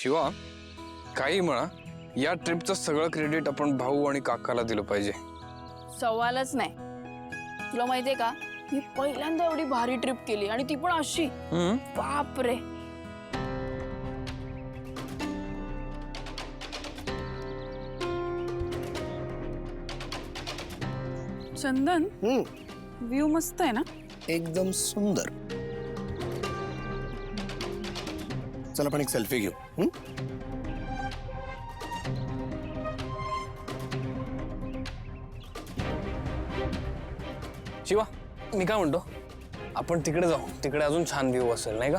शिवा, काही म्हणा, या ट्रिपचं सगळं क्रेडिट आपण भाऊ आणि काकाला दिलं पाहिजे. सवालच नाही. तुला माहितीये का, मी पहिल्यांदा एवढी भारी ट्रिप केली आणि ती पण अशी. बाप रे. चंदन, व्ह्यू मस्त आहे ना? एकदम सुंदर. चल आपण एक सेल्फी घेऊ. शिवा, मी काय म्हणतो, आपण तिकडे जाऊ. तिकडे अजून छान व्ह्यू असेल, नाही का?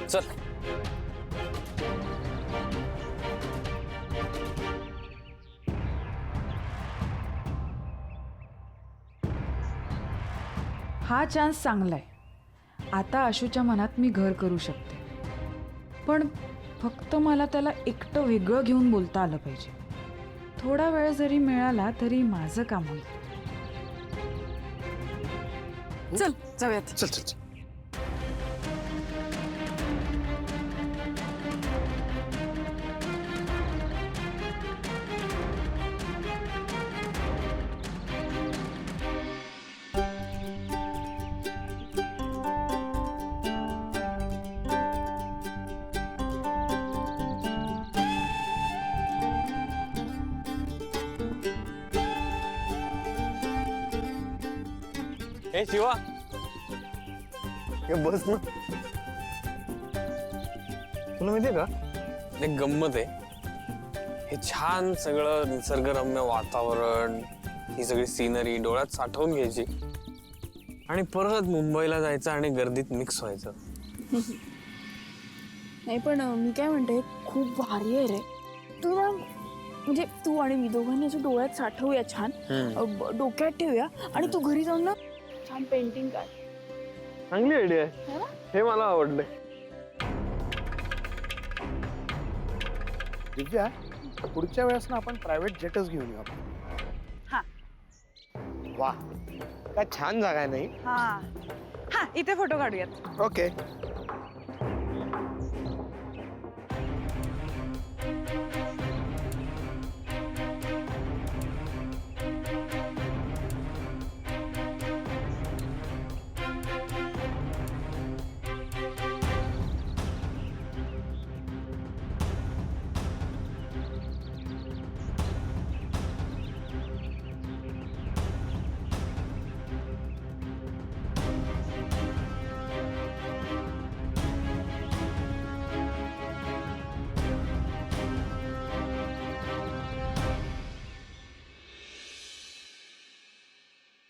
चल. हा चान्स चांगला आहे. आता आशूच्या मनात मी घर करू शकते, पण फक्त मला त्याला एकटं वेगळं घेऊन बोलता आलं पाहिजे. थोडा वेळ जरी मिळाला तरी माझं काम होईल. चल जाऊयात. चल चल चल. ए शिवा, हे बस ना. तुला माहितीये का, एक गंमत आहे. हे छान सगळं निसर्गरम्य वातावरण, ही सगळी सीनरी डोळ्यात साठवून घ्यायची आणि परत मुंबईला जायचं आणि गर्दीत मिक्स व्हायचं. नाही पण मी काय म्हणते, खूप भारी आहे रे. तू ना, म्हणजे तू आणि मी दोघांनी असं डोळ्यात साठवूया छान, डोक्यात ठेवूया आणि तू घरी जाऊन ना छान पेंटिंग काढ. चांगली आयडिया आहे, हे मला आवडलंय. दिव्या, पुढच्या वेळेस ना आपण प्रायव्हेट जेटच घेऊन येऊ आपण. हा. वा, काय छान जागा आहे नाही? हा हा, इथे फोटो काढूयात. ओके.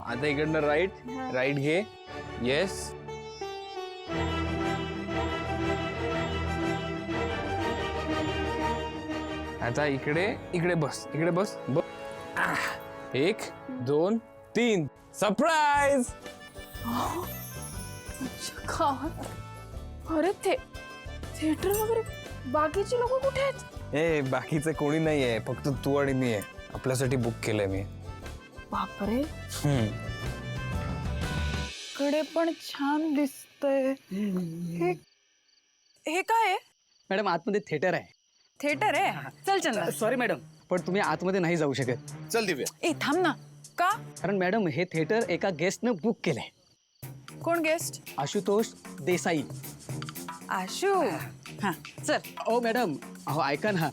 आता इकडनं राईट, राईट घे. येस. आता इकडे, इकडे बस, इकडे बस. 1 2 3. सरप्राईज. अरे थिएटर वगैरे, बाकीचे लोक कुठे आहेत? ए, बाकीचं कोणी नाहीये, फक्त तू आणि मी आहे. आपल्यासाठी बुक केलंय मी. बापरे. कडे पण छान दिसतंय. हे काय आहे? मॅडम, आतमध्ये थिएटर आहे. थिएटर आहे? चल चंदन. सॉरी मॅडम, पण तुम्ही आतमध्ये नाही जाऊ शकत. चल दिव्या. ए थांब ना. का? कारण मॅडम, हे थिएटर एका गेस्टनं बुक केलंय. कोण गेस्ट? आशुतोष देसाई. आशू. हा चल. अहो मॅडम, अहो ऐका ना,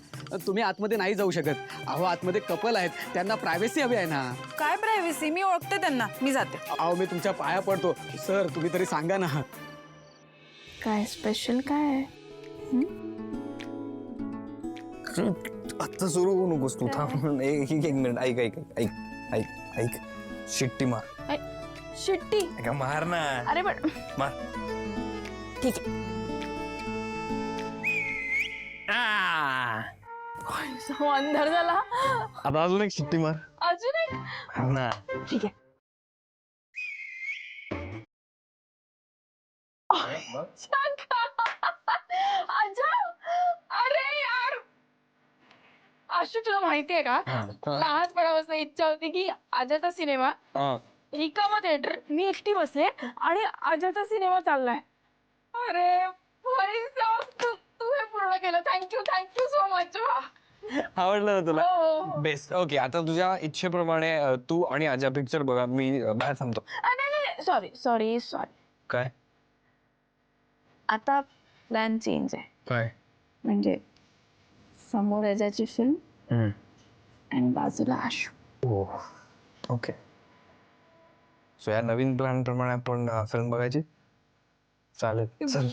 तुम्ही आतमध्ये नाही जाऊ शकत. अहो आतमध्ये कपल आहेत, त्यांना प्रायव्हसी हवी आहे ना. काय प्रायव्हसी? मी ओळखते त्यांना, मी जाते. अहो मी तुमच्या पाया पडतो सर, तुम्ही तरी सांगा ना. काय स्पेशल काय आहे? आता सुरू होऊ नकोस तू. थांब एक मिनिट. ऐक ऐक ऐक ऐक ऐक. शिट्टी मार. शिट्टी? का मार ना. अरे पण मार. ठीक आहे. अंधार झाला. आता अजून एक शिट्टी मार. अजून एक? ना. ठीक आहे. अरे यार, आशू तुला माहितीये का, लहानपणापासून इच्छा होती की आजाचा सिनेमा रिकामा थिएटर, मी एकटी बसले आणि आजाचा सिनेमा चाललाय. अरे केलं. Thank you so much. आवडलं ना तुला? बेस्ट. ओके, आता तुझ्या इच्छेप्रमाणे तू आणि आजा पिक्चर बघा, मी बाहेर थांबतो. सॉरी. काय आता प्लॅन चेंज आहे. काय? म्हणजे समोर याची फिल्म आणि बाजूला आशू. ओके, सो या नवीन प्लॅन प्रमाणे आपण फिल्म बघायची. चालेल, चल.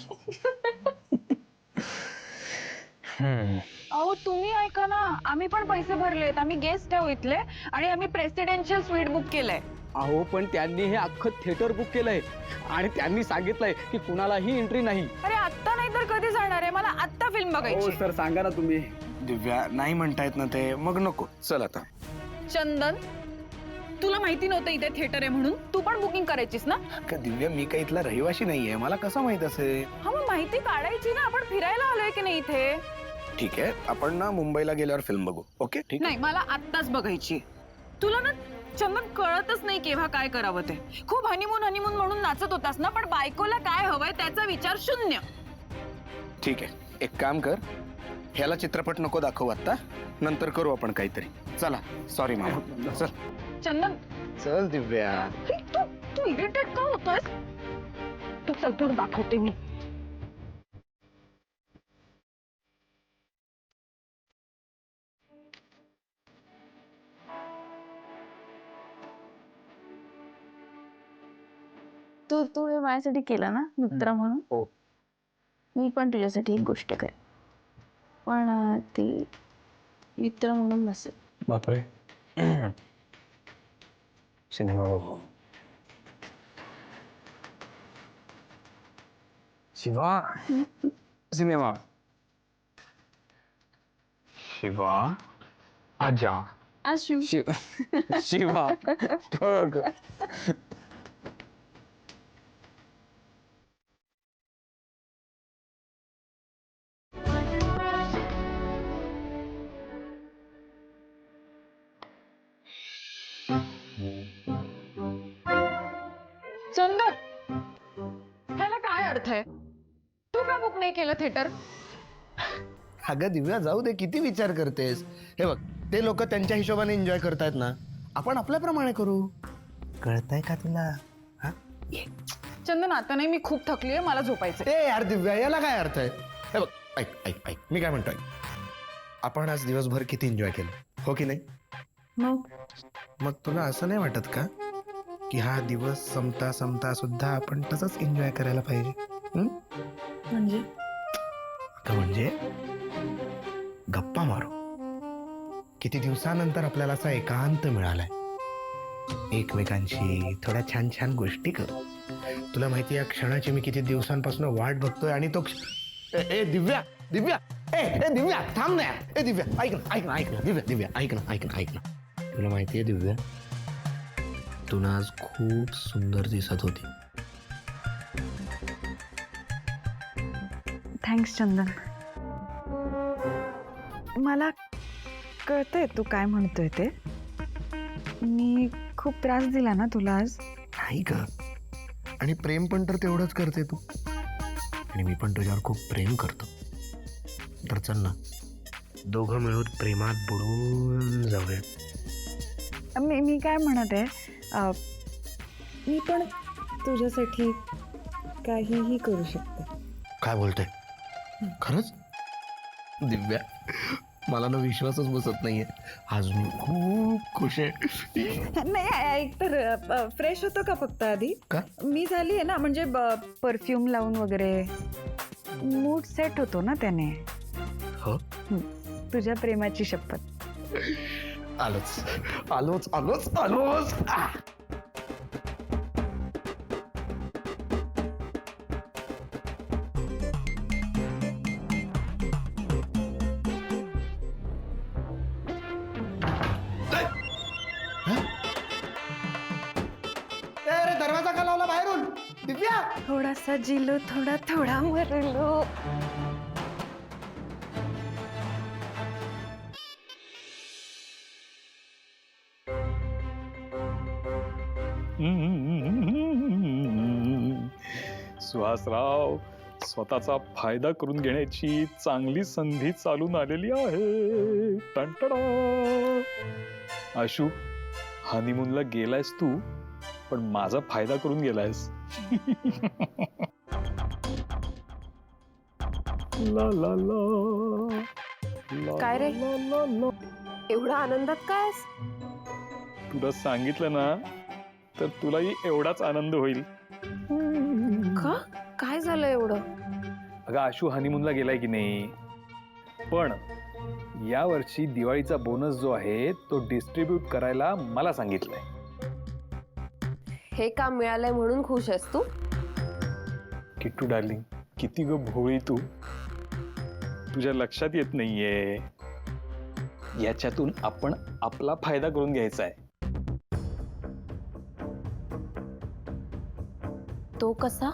अहो तुम्ही ऐका ना, आम्ही पण पैसे भरलेत. आम्ही गेस्ट आहोत इथले आणि आम्ही प्रेसिडेन्शियल स्वीट बुक केलंय. अहो पण त्यांनी हे अख्खं थिएटर बुक केलंय आणि त्यांनी सांगितलंय की कुणालाही एंट्री नाही. अरे आत्ता नाही तर कधी जाणार आहे? मला आत्ता फिल्म हो बघायची. सर, सांगा ना तुम्ही. दिव्या, नाही म्हणतायत ना ते, मग नको. चल आता. चंदन, तुला माहिती नव्हतं इथे थिएटर आहे म्हणून? तू पण बुकिंग करायचीस ना? का दिव्या, मी काही इथला रहिवाशी नाहीये, मला कसं माहित असेल? हा मग माहिती काढायची ना. आपण फिरायला आलोय की नाही इथे? ठीक आहे, आपण ना मुंबईला गेल्यावर फिल्म बघू. ओके, ठीक. नाही, मला आत्ताच बघायची. तुला ना चंदन कळतच नाही केव्हा काय करावं ते. खूप हनीमून म्हणून नाचत होतास ना, पण बायकोला काय हवंय त्याचा विचार शून्य. ठीक आहे, एक काम कर, ह्याला चित्रपट नको दाखवू आता, नंतर करू आपण काहीतरी. चला. सॉरी मामा. चल चंदन, चल दिव्या. तू इरिटेट का होतोयस? तू चल, तुला दाखवते मी. तू हे माझ्यासाठी केलं ना मित्र म्हणून. हो. मी पण तुझ्यासाठी एक गोष्ट कर, पण ती मित्र म्हणून नसेल. बापरे. सिनेमा बघू. शिवा, सिनेमा. शिवा, आजा. आशू. शिवा बघ. चंदन, ह्याला काय अर्थ आहे? तू का बुक नाही केलं थिएटर? अगं दिव्या, जाऊ दे, किती विचार करतेस? हे बघ, ते लोक त्यांच्या हिशोबाने एन्जॉय करतायत ना, आपण आपल्याप्रमाणे करू. कळतंय का तुला? हा? चंदन, आता नाही, मी खूप थकली आहे, मला झोपायचंय. ए यार दिव्या, याला काय अर्थ आहे? हे बघ, ऐक, मी काय म्हणतोय, आपण आज दिवसभर किती एन्जॉय केलं, हो की नाही? मग तुला असं नाही वाटत का की हा दिवस संपता सुद्धा आपण तसंच एन्जॉय करायला पाहिजे? म्हणजे म्हणजे गप्पा मारू. किती दिवसानंतर आपल्याला असा एकांत मिळालाय, एकमेकांशी थोड्या छान छान गोष्टी करू. तुला माहिती, या क्षणाची मी किती दिवसांपासून वाट बघतोय आणि तो ए दिव्या दिव्या थांब ना यार. ए दिव्या, ऐक ना दिव्या, ऐक ना. तुला माहितीये दिव्या, तू ना आज खूप सुंदर दिसत होती. थँक्स चंदन. मला कळतंय तू काय म्हणतोय ते. मी खूप त्रास दिला ना तुला आज? नाही ग, आणि प्रेम पण तर तेवढंच करते तू, आणि मी पण तुझ्यावर खूप प्रेम करतो. तर चल ना, दोघं मिळून प्रेमात बुडून जाऊयात. मी काय म्हणत आहे, मी पण तुझ्यासाठी काहीही करू शकते. काय बोलते? खरंच? दिव्या, मला ना विश्वासच बसत नाहीये. आज मी खूप खुश आहे. नाही ऐक तर, फ्रेश होतो का फक्त आधी? का? मी झाली आहे ना, म्हणजे परफ्यूम लावून वगैरे मूड सेट होतो ना त्याने. हो, तुझ्या प्रेमाची शपथ. आलोच. आह! दरवाजा का लावला बाहेरून? दिव्या, थोडासा जिलो, थोडा मरलो. सुहासराव, स्वतःचा फायदा करून घेण्याची चांगली संधी चालून आलेली आहे. टंटडा. आशू, हनीमूनला गेलायस तू, पण माझा फायदा करून गेलायस. ला ला ला. काय रे? ला ला ला. एवढा आनंदात काय? तुला सांगितलं ना तर तुलाही एवढाच आनंद होईल. का? काय झालं एवढं? अगं आशू हनीमूनला गेलाय की नाही, पण या वर्षी दिवाळीचा बोनस जो आहे तो डिस्ट्रीब्यूट करायला मला सांगितलंय. हे काम मिळालंय म्हणून खुश आहेस तू? किट्टू डार्लिंग, किती ग भोळी तू. तुझ्या लक्षात येत नाहीये, याच्यातून आपण आपला फायदा करून घ्यायचा आहे. तो कसा?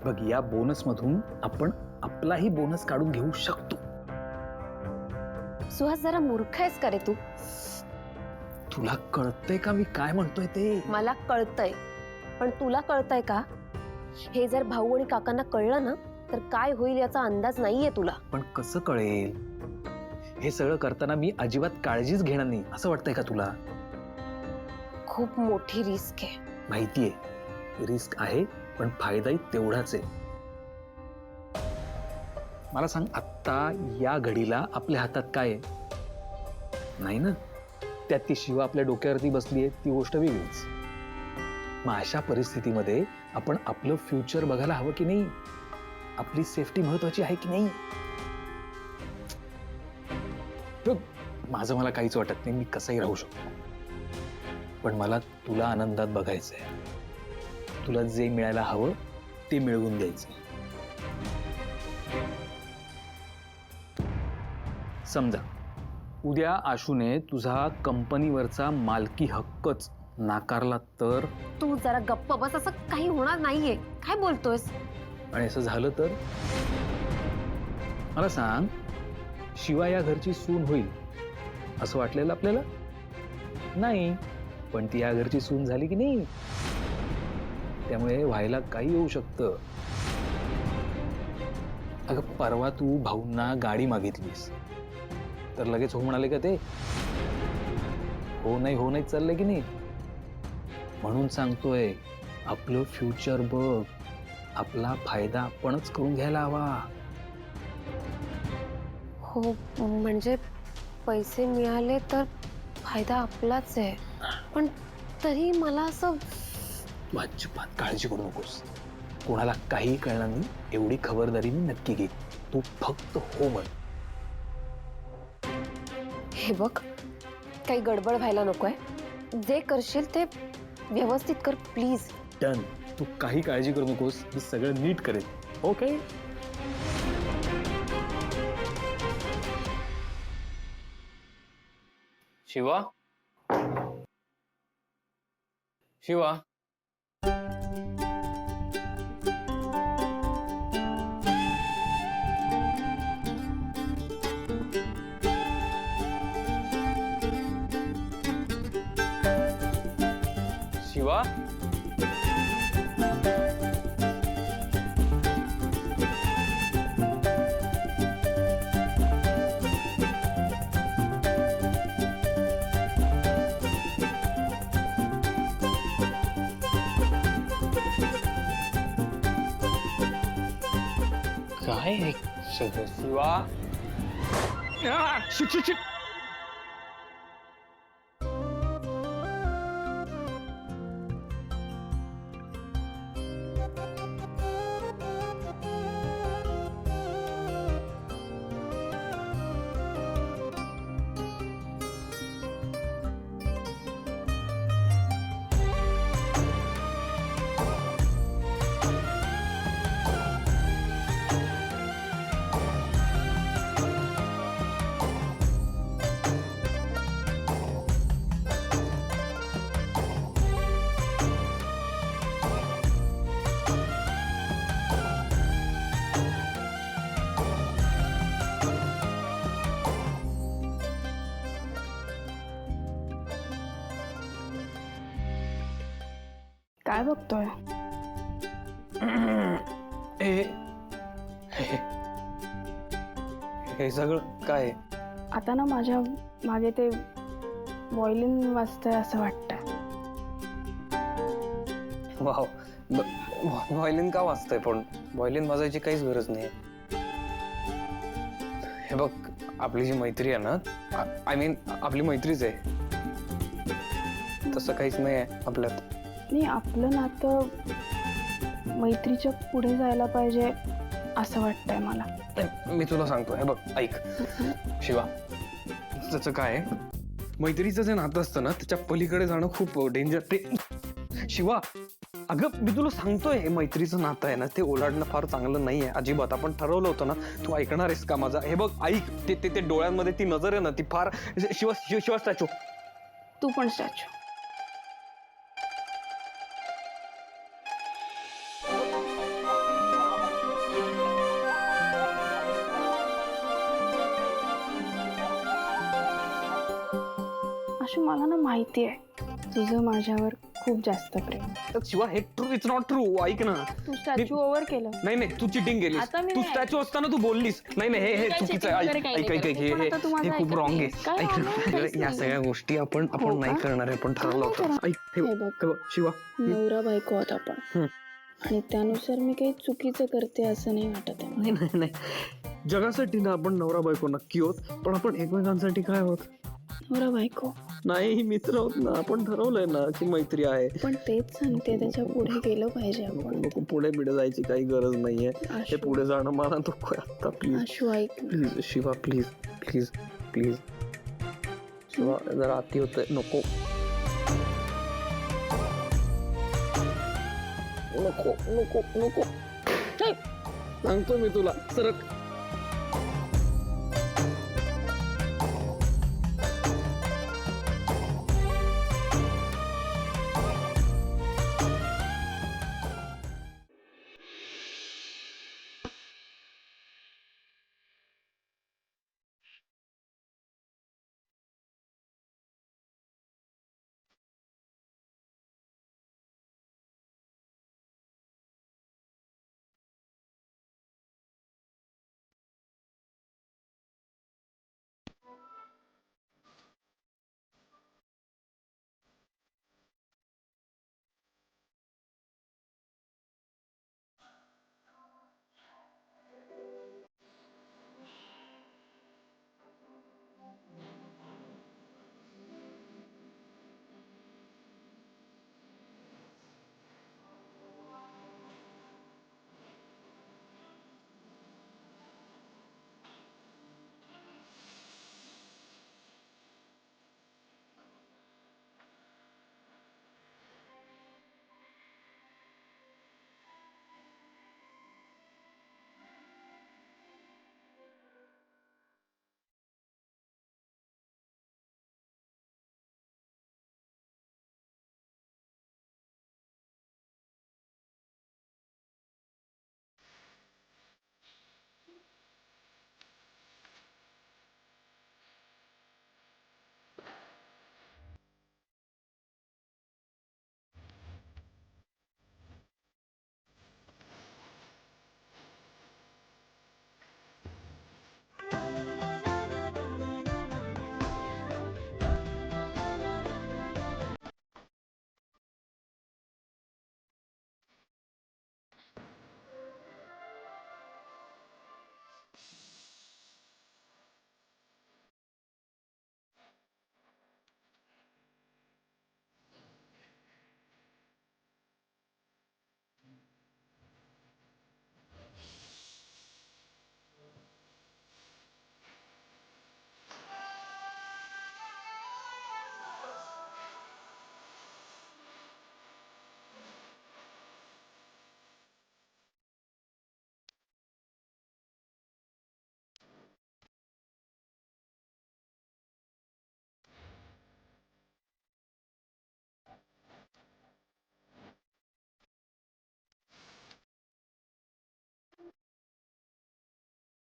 बघ, या बोनस मधून आपण आपलाही बोनस काढून घेऊ शकतो. सुहास, जरा मूर्ख आहेस का रे तू? तुला कळतंय का मी काय म्हणतोय ते? मला कळतंय, पण तुला कळतंय का? हे जर भाऊ आणि काकांना कळलं ना तर काय होईल याचा अंदाज नाहीये तुला. पण कसं कळेल? हे सगळं करताना मी अजिबात काळजीच घेणार नाही असं वाटतंय का तुला? खूप मोठी रिस्क आहे. माहितीये, रिस्क आहे, पण फायदाही तेवढाच आहे. मला सांग, आत्ता या घडीला आपल्या हातात काय आहे? नाही ना. त्यात ती शिवा आपल्या डोक्यावरती बसली आहे ती गोष्ट वेगळीच. मग अशा परिस्थितीमध्ये आपण आपलं फ्युचर बघायला हवं की नाही? आपली सेफ्टी महत्वाची आहे की नाही? बघ, माझं मला काहीच वाटत नाही, मी कसंही राहू शकतो, पण मला तुला आनंदात बघायचंय. तुला जे मिळायला हवं ते मिळवून द्यायचं. समजा उद्या आशूने तुझा कंपनीवरचा मालकी हक्कच नाकारला तर? तू जरा गप्प बस. असं काही होणार नाहीये. काय बोलतोयस? आणि असं झालं तर? मला सांग, शिवा या घरची सून होईल असं वाटलेलं आपल्याला? नाही, पण ती या घरची सून झाली की नाही. त्यामुळे व्हायला काही होऊ शकतं. अगं, परवा तू भाऊंना गाडी मागितलीस तर लगेच हो म्हणाले का ते? हो नाही चाललंय की नाही. म्हणून सांगतोय, आपलं फ्युचर बघ. आपला फायदा आपणच करून घ्यायला हवा. हो, म्हणजे पैसे मिळाले तर फायदा आपलाच आहे, पण तरी मला असं. तू अजिबात काळजी करू नकोस. कोणाला काही कळणार नाही एवढी खबरदारी मी नक्की घे. तू फक्त हो म्हण. हे बघ, काही गडबड व्हायला नकोय. जे करशील ते व्यवस्थित कर प्लीज. डन. तू काही काळजी करू नकोस, मी सगळं नीट करेन. ओके? शिवा, शिवा, शिवा. काय आहे सगळं? Shiva, shit shit shit. काय बघतोय? हे सगळं काय आहे? आता ना माझ्या मागे ते व्हायोलिन वाजतंय असं वाटतंय. वाव, व्हायोलिन का वाजतंय? पण व्हायोलिन वाजायची काहीच गरज नाही. हे बघ, आपली जी मैत्री आहे ना, आय मीन आपली मैत्रीच आहे, तसं काहीच नाही आहे आपल्यात. नाही, आपलं नातं मैत्रीच्या पुढे जायला पाहिजे असं वाटतंय मला. नाही, मी तुला सांगतो, हे बघ ऐक शिवा, त्याचं काय आहे, मैत्रीचं जे नातं असतं ना त्याच्या पलीकडे जाणं खूप डेंजर. ते शिवा, अगं मी तुला सांगतोय, हे मैत्रीचं नातं आहे ना ते ओलांडणं फार चांगलं नाही आहे अजिबात. आपण ठरवलं होतं ना, तू ऐकणार आहेस का माझा? हे बघ ऐक, ते ते ते डोळ्यांमध्ये ती नजर आहे ना, ती फार. शिवा शिवा स्टॅच्यू, तू पण स्टॅच्यू. अशी मला ना माहिती आहे तुझं माझ्यावर खूप जास्त प्रेम. शिवा हे ट्रू, इट्स नॉट ट्रू. ऐक ना, तू स्टॅच्यू ओव्हर केलं. नाही नाही, तू चिटिंग केलीस. आता मी तू नाही. स्टॅच्यू असताना तू बोललीस. नाही नाही, हे काय चुकीचं cheating आहे. वगैरे काही ऐक नाही ऐक ऐक, करत. पण हे आता तू माझं हे खूप ऐकत रॉंग आहे. नाहीस. काय ऐक wrong ना, आहे? काहीच या नाही. सगळ्या गोष्टी आपण हो नाही का? करणार आहे, आपण ठरवलं नाही होतं. करणार. ऐक, हे हे बघ, बघ. हे बघ, शिवा, नवरा बायको आहोत आपण, आणि त्यानुसार मी काही चुकीचं करते असं नाही वाटत आहे. नाही नाही नाही, जगासाठी ना आपण नवरा बायको नक्की होत, पण आपण एकमेकांसाठी काय होत? नवरा बायको. नाही, मित्र होत ना. आपण ठरवलंय ना की मैत्री आहे. पण तेच सांगते, त्याच्या पुढे गेलं पाहिजे आपण. नको, पुढे बिडे जायची काही गरज नाहीये. हे आशू. पुढे जाणं मला नको आता. प्लीज आशू ऐक. Please Shiva, please please please Shiva, जरा अति होतंय. नको नको नको नको, सांगतो मी तुला, सरक.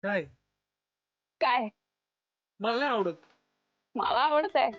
काय? काय? मला नाही आवडत. मला आवडत आहे.